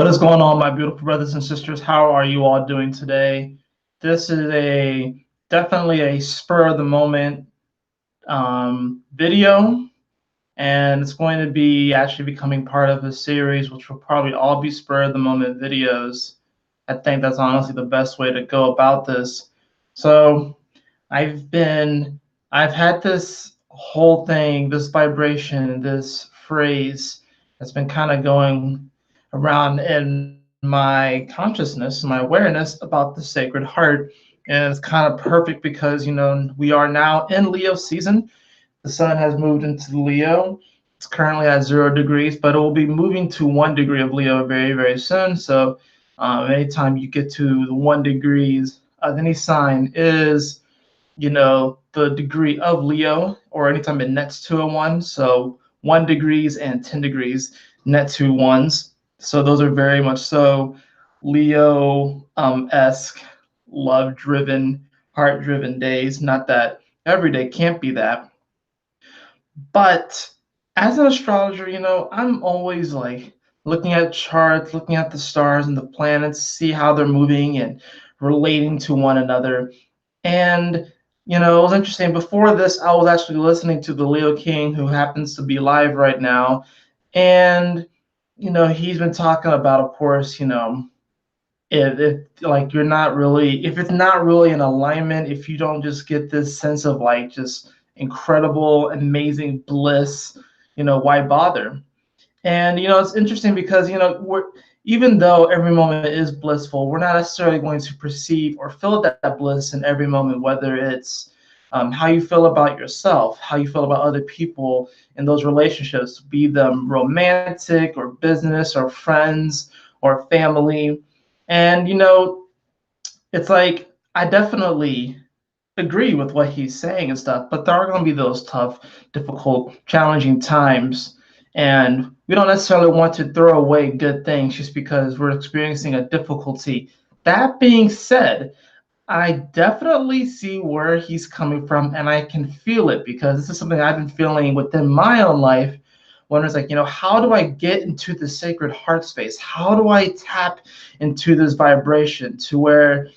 What is going on, my beautiful brothers and sisters? How are you all doing today? This is definitely a spur of the moment video, and it's going to be actually becoming part of a series, which will probably all be spur of the moment videos. I think that's honestly the best way to go about this. So I've had this whole thing, this vibration, this phrase that's been kind of going around in my consciousness, my awareness about the Sacred Heart. And it's kind of perfect because, we are now in Leo season. The sun has moved into Leo. It's currently at 0 degrees, but it will be moving to 1 degree of Leo very, very soon. So anytime you get to the 1 degrees of any sign is, the degree of Leo, or anytime it nets to a 1. So 1 degrees and 10 degrees net to 1s. So those are very much so Leo-esque, love-driven, heart-driven days. Not that every day can't be that. But as an astrologer, I'm always like looking at charts, looking at the stars and the planets, see how they're moving and relating to one another. And, it was interesting. Before this, I was actually listening to the Leo King, who happens to be live right now. And, he's been talking about, of course, if like you're not really, if it's not really in alignment, if you don't just get this sense of like just incredible, amazing bliss, why bother? And it's interesting because we're, even though every moment is blissful, we're not necessarily going to perceive or feel that bliss in every moment, whether it's how you feel about yourself, how you feel about other people in those relationships, be them romantic or business or friends or family. And it's like I definitely agree with what he's saying and stuff, but there are going to be those tough, difficult, challenging times. And we don't necessarily want to throw away good things just because we're experiencing a difficulty. That being said, I definitely see where he's coming from, and I can feel it because this is something I've been feeling within my own life. When it's like, how do I get into the Sacred Heart space? How do I tap into this vibration to where,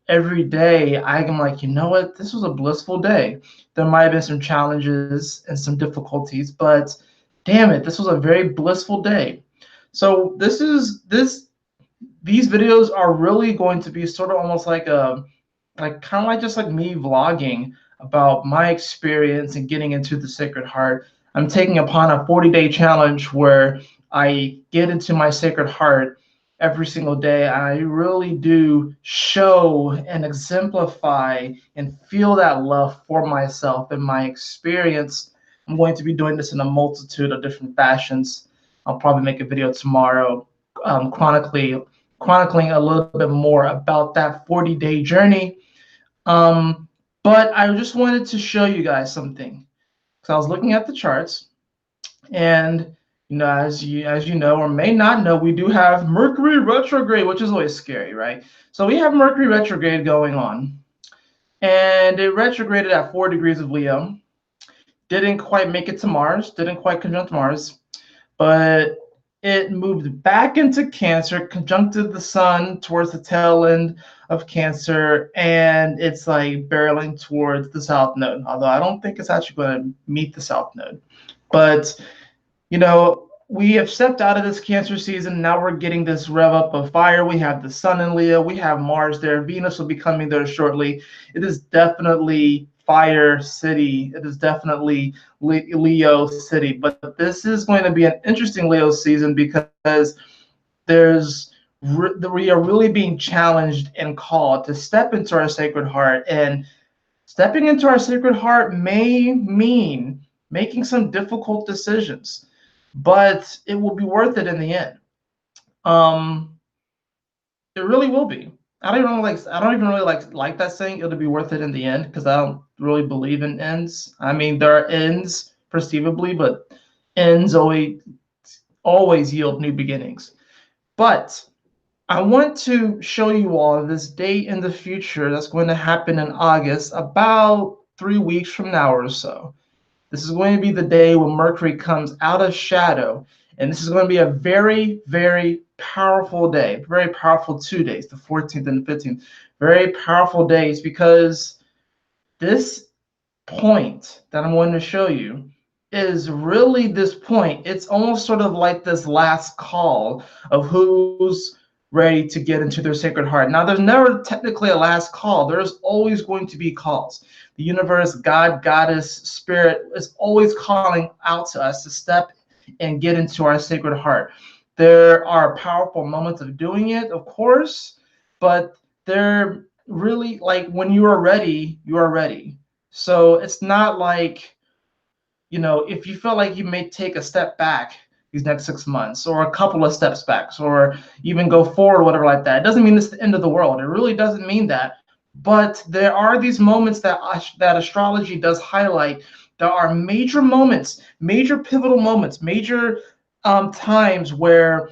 every day I'm like, what, this was a blissful day. There might have been some challenges and some difficulties, but damn it, this was a very blissful day. So these videos are really going to be sort of almost like kind of like just like me vlogging about my experience and getting into the Sacred Heart. I'm taking upon a 40-day challenge where I get into my Sacred Heart every single day. I really do show and exemplify and feel that love for myself and my experience. I'm going to be doing this in a multitude of different fashions. I'll probably make a video tomorrow chronicling a little bit more about that 40-day journey. But I just wanted to show you guys something. So I was looking at the charts, and as you know or may not know, we do have Mercury Retrograde, which is always scary, right? So we have Mercury Retrograde going on, and it retrograded at 4 degrees of Leo. Didn't quite make it to Mars, didn't quite conjunct Mars, but it moved back into Cancer, conjuncted the sun towards the tail end of Cancer, and it's like barreling towards the South Node, although I don't think it's actually going to meet the South Node. But, we have stepped out of this Cancer season. Now we're getting this rev up of fire. We have the sun in Leo. We have Mars there. Venus will be coming there shortly. It is definitely fire city. It is definitely Leo city. But this is going to be an interesting Leo season because we are really being challenged and called to step into our Sacred Heart. And stepping into our Sacred Heart may mean making some difficult decisions, but it will be worth it in the end. It really will be. I don't even really like that saying, it'll be worth it in the end, because I don't really believe in ends. I mean, there are ends perceivably, but ends always yield new beginnings. But I want to show you all this date in the future that's going to happen in August, about 3 weeks from now or so. This is going to be the day when Mercury comes out of shadow And this is going to be a very, very powerful day, very powerful 2 days, the 14th and the 15th. Very powerful days, because this point that I'm going to show you is really this point. It's almost sort of like this last call of who's ready to get into their sacred heart. Now, there's never technically a last call. There's always going to be calls. The universe, God, Goddess, Spirit is always calling out to us to step and get into our sacred heart. There are powerful moments of doing it, of course, but they're really like when you are ready, you are ready. So it's not like, if you feel like you may take a step back these next 6 months, or a couple of steps back, or even go forward, whatever like that, it doesn't mean it's the end of the world. It really doesn't mean that. But there are these moments that astrology does highlight. There are major moments, major pivotal moments, major times where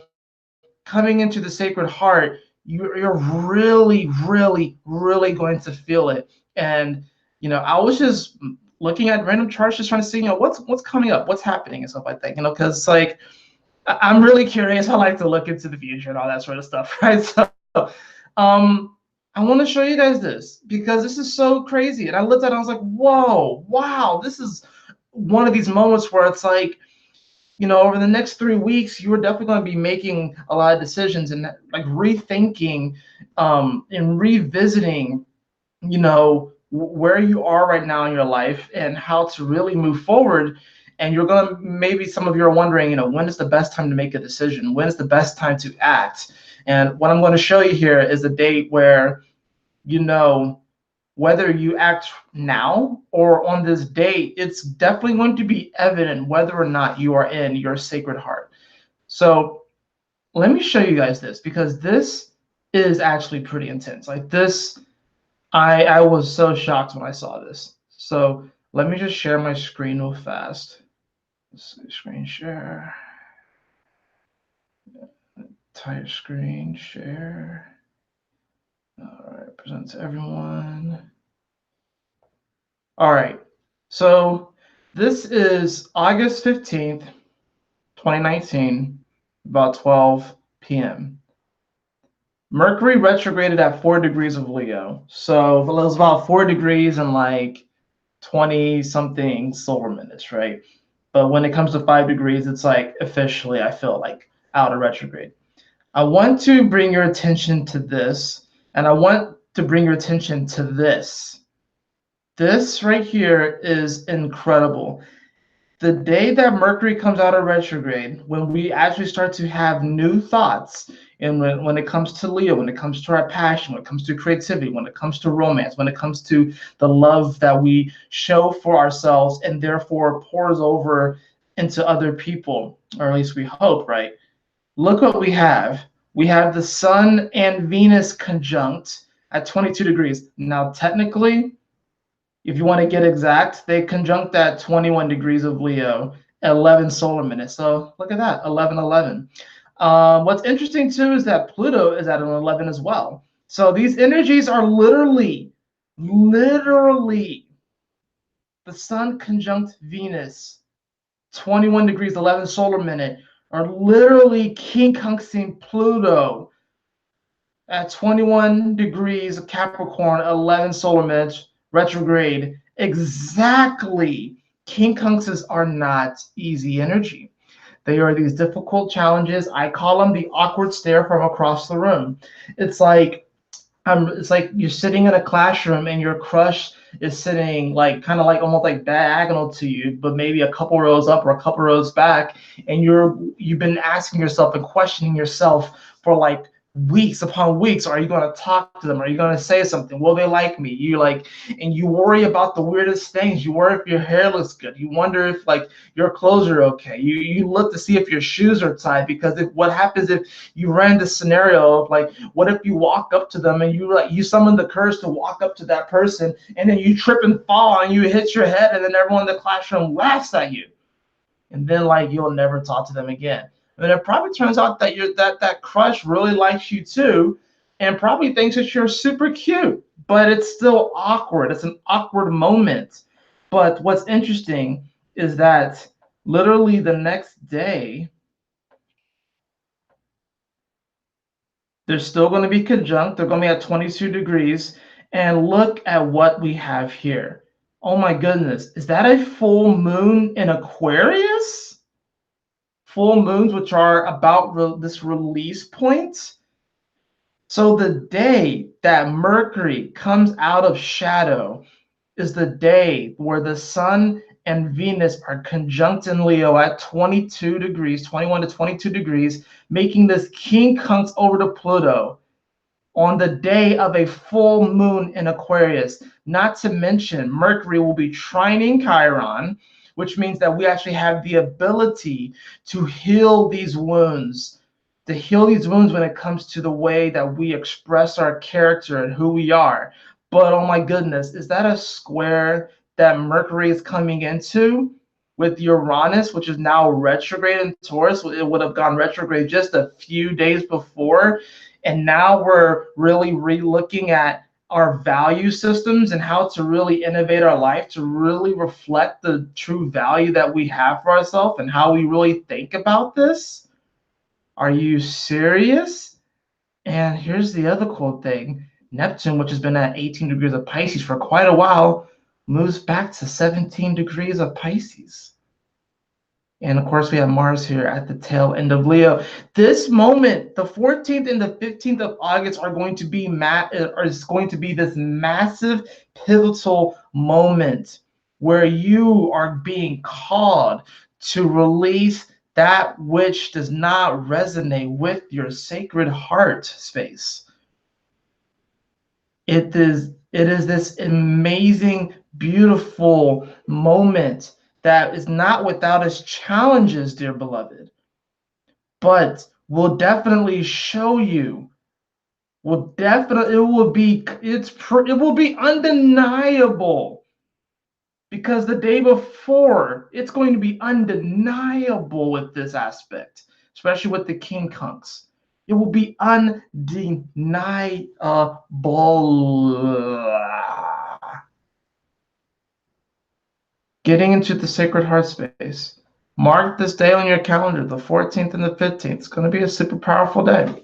coming into the sacred heart, you're really, really, really going to feel it. And I was just looking at random charts, just trying to see, what's coming up, what's happening, and stuff like that. Because like I'm really curious. I like to look into the future and all that sort of stuff, right? So, I want to show you guys this because this is so crazy. And I looked at it, and I was like, whoa, wow, this is one of these moments where it's like, over the next 3 weeks, you're definitely going to be making a lot of decisions and like rethinking and revisiting, where you are right now in your life and how to really move forward. And you're going to, maybe some of you are wondering, when is the best time to make a decision? When is the best time to act? And what I'm going to show you here is a date where, whether you act now or on this date, it's definitely going to be evident whether or not you are in your sacred heart. So let me show you guys this, because this is actually pretty intense. Like this, I was so shocked when I saw this. So let me just share my screen real fast. Let's see, screen share. Entire screen share. All right, present to everyone. All right, so this is August 15th, 2019, about 12 p.m. Mercury retrograded at 4 degrees of Leo. So it was about 4 degrees and like 20 something solar minutes, right? But when it comes to 5 degrees, it's like officially, I feel like out of retrograde. I want to bring your attention to this, and I want to bring your attention to this. This right here is incredible. The day that Mercury comes out of retrograde, when we actually start to have new thoughts, and when it comes to Leo, when it comes to our passion, when it comes to creativity, when it comes to romance, when it comes to the love that we show for ourselves and therefore pours over into other people, or at least we hope, right? Look what we have. We have the Sun and Venus conjunct at 22 degrees. Now, technically, if you want to get exact, they conjunct at 21 degrees of Leo, 11 solar minutes. So look at that, 11. What's interesting too is that Pluto is at an 11 as well. So these energies are literally the Sun conjunct Venus, 21 degrees, 11 solar minute, are literally quincunxing Pluto at 21 degrees of Capricorn, 11 solar minutes, retrograde. Exactly. Quincunxes are not easy energy. They are these difficult challenges. I call them the awkward stare from across the room. It's like you're sitting in a classroom and your crush is sitting like kind of like almost like diagonal to you, but maybe a couple rows up or a couple rows back, and you've been asking yourself and questioning yourself for like weeks upon weeks. Are you going to talk to them? Are you going to say something? Will they like me? And you worry about the weirdest things. You worry if your hair looks good. You wonder if like your clothes are okay. You look to see if your shoes are tied, because what happens if you ran this scenario of like, what if you walk up to them and you summon the courage to walk up to that person, and then you trip and fall and you hit your head, and then everyone in the classroom laughs at you, and then like you'll never talk to them again. And it probably turns out that that crush really likes you too, and probably thinks that you're super cute, but it's still awkward. It's an awkward moment. But what's interesting is that literally the next day, They're still going to be conjunct. They're going to be at 22 degrees. And look at what we have here. Oh my goodness. Is that a full moon in Aquarius? Full moons, which are about this release point. So the day that Mercury comes out of shadow is the day where the Sun and Venus are conjunct in Leo at 22 degrees, 21 to 22 degrees, making this quincunx over to Pluto on the day of a full moon in Aquarius. Not to mention, Mercury will be trining Chiron, which means that we actually have the ability to heal these wounds, when it comes to the way that we express our character and who we are. But oh my goodness, is that a square that Mercury is coming into with Uranus, which is now retrograde in Taurus? It would have gone retrograde just a few days before. And now we're really re-looking at our value systems and how to really innovate our life to really reflect the true value that we have for ourselves and how we really think about this. Are you serious? And here's the other cool thing. Neptune, which has been at 18 degrees of Pisces for quite a while, moves back to 17 degrees of Pisces. And of course, we have Mars here at the tail end of Leo. This moment, the 14th and the 15th of August, are going to be this massive, pivotal moment where you are being called to release that which does not resonate with your sacred heart space. It is this amazing, beautiful moment that is not without its challenges, dear beloved, but will definitely show you. It will be undeniable, because the day before it's going to be undeniable with this aspect, especially with the quincunx. It will be undeniable. Getting into the sacred heart space. Mark this day on your calendar, the 14th and the 15th. It's going to be a super powerful day.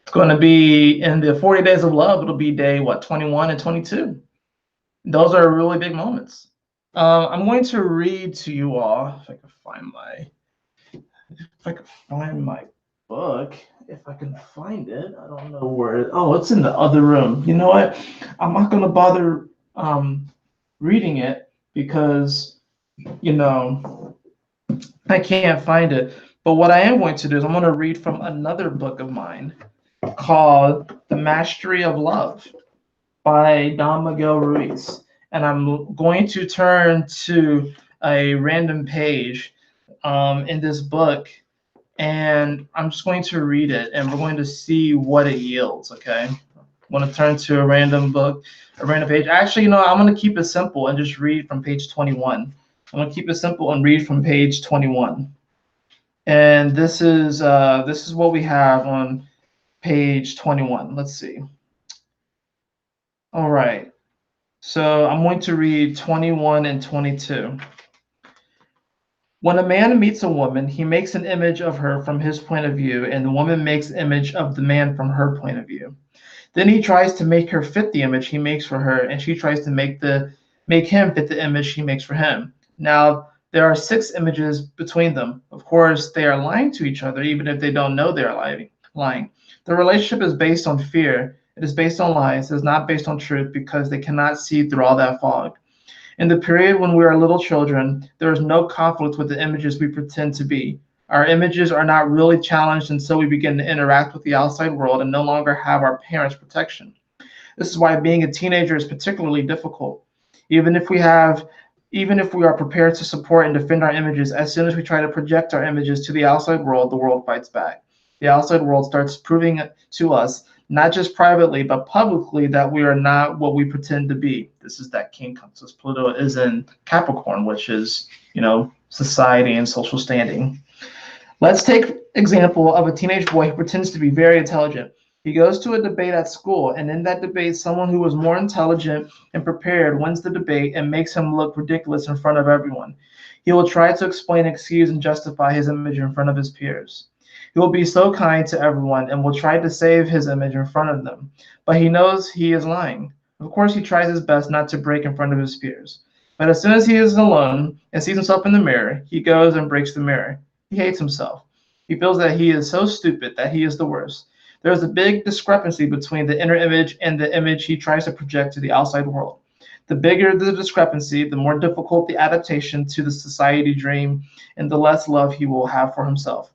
It's going to be in the 40 days of love. It'll be day, 21 and 22. Those are really big moments. I'm going to read to you all, if I can find my book. If I can find it, I don't know where it. Oh, it's in the other room. You know what? I'm not going to bother reading it because, I can't find it. But what I am going to do is I'm going to read from another book of mine called The Mastery of Love by Don Miguel Ruiz. And I'm going to turn to a random page in this book, and I'm just going to read it, and we're going to see what it yields, okay? I'm going to turn to a random book, a random page. Actually, I'm going to keep it simple and just read from page 21. I'm going to keep it simple and read from page 21. And this is what we have on page 21. Let's see. All right. So I'm going to read 21 and 22. When a man meets a woman, he makes an image of her from his point of view, and the woman makes an image of the man from her point of view. Then he tries to make her fit the image he makes for her, and she tries to make him fit the image she makes for him. Now, there are 6 images between them. Of course, they are lying to each other, even if they don't know they are lying. The relationship is based on fear. It is based on lies. It is not based on truth, because they cannot see through all that fog. In the period when we are little children, there is no conflict with the images we pretend to be. Our images are not really challenged until we begin to interact with the outside world and no longer have our parents' protection. This is why being a teenager is particularly difficult. Even if we are prepared to support and defend our images, as soon as we try to project our images to the outside world, the world fights back. The outside world starts proving to us, not just privately, but publicly, that we are not what we pretend to be. This is that quincunx. Pluto is in Capricorn, which is, society and social standing. Let's take example of a teenage boy who pretends to be very intelligent. He goes to a debate at school, and in that debate, someone who was more intelligent and prepared wins the debate and makes him look ridiculous in front of everyone. He will try to explain, excuse, and justify his image in front of his peers. He will be so kind to everyone and will try to save his image in front of them, but he knows he is lying. Of course, he tries his best not to break in front of his peers. But as soon as he is alone and sees himself in the mirror, he goes and breaks the mirror. He hates himself. He feels that he is so stupid that he is the worst. There is a big discrepancy between the inner image and the image he tries to project to the outside world. The bigger the discrepancy, the more difficult the adaptation to the society dream, and the less love he will have for himself.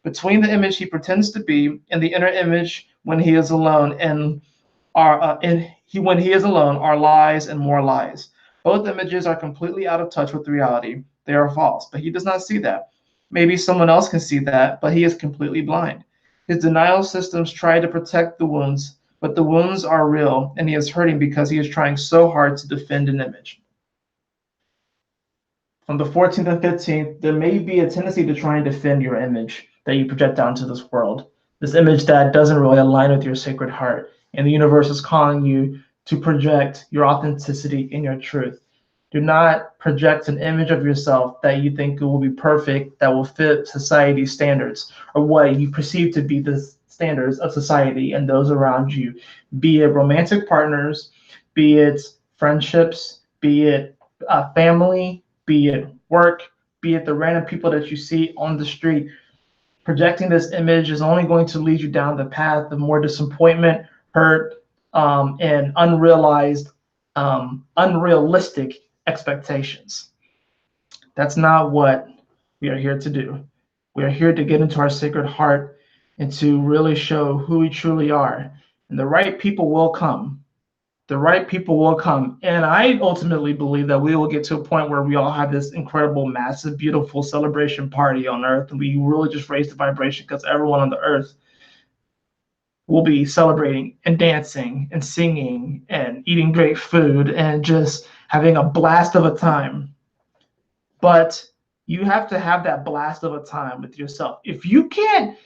Between the image he pretends to be and the inner image when he is alone when he is alone are lies and more lies. Both images are completely out of touch with reality. They are false, but he does not see that. Maybe someone else can see that, but he is completely blind. His denial systems try to protect the wounds, but the wounds are real, and he is hurting because he is trying so hard to defend an image. On the 14th and 15th, there may be a tendency to try and defend your image that you project out into this world. This image that doesn't really align with your sacred heart. And the universe is calling you to project your authenticity and your truth. Do not project an image of yourself that you think will be perfect, that will fit society's standards, or what you perceive to be the standards of society and those around you, be it romantic partners, be it friendships, be it family, be it work, be it the random people that you see on the street. Projecting this image is only going to lead you down the path of more disappointment, hurt, and unrealistic expectations. That's not what we are here to do. We are here to get into our sacred heart and to really show who we truly are. And the right people will come. The right people will come. And I ultimately believe that we will get to a point where we all have this incredible, massive, beautiful celebration party on earth. And we really just raise the vibration because everyone on the earth will be celebrating and dancing and singing and eating great food and just having a blast of a time. But you have to have that blast of a time with yourself. If you can't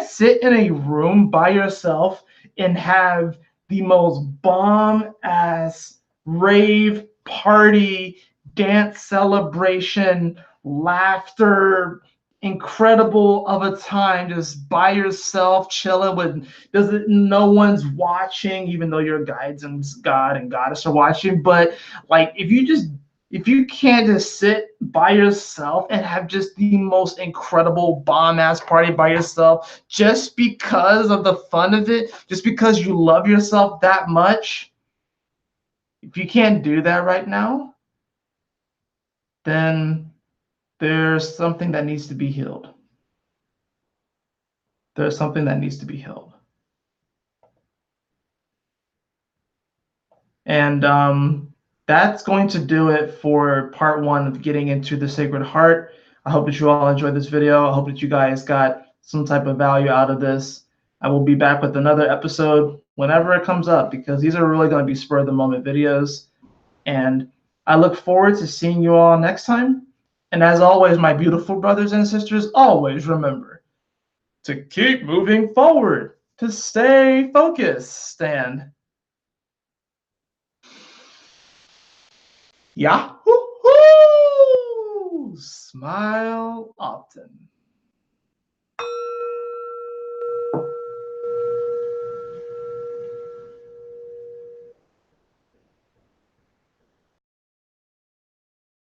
sit in a room by yourself and have the most bomb ass rave party, dance celebration, laughter, incredible of a time just by yourself chilling with doesn't no one's watching, even though your guides and God and goddess are watching. But like if you can't just sit by yourself and have just the most incredible bomb ass party by yourself just because of the fun of it, just because you love yourself that much, if you can't do that right now, then there's something that needs to be healed. There's something that needs to be healed. And that's going to do it for part one of getting into the Sacred Heart. I hope that you all enjoyed this video. I hope that you guys got some type of value out of this. I will be back with another episode whenever it comes up because these are really going to be spur of the moment videos. And I look forward to seeing you all next time. And as always, my beautiful brothers and sisters, always remember to keep moving forward, to stay focused, and Yahoo! Smile often.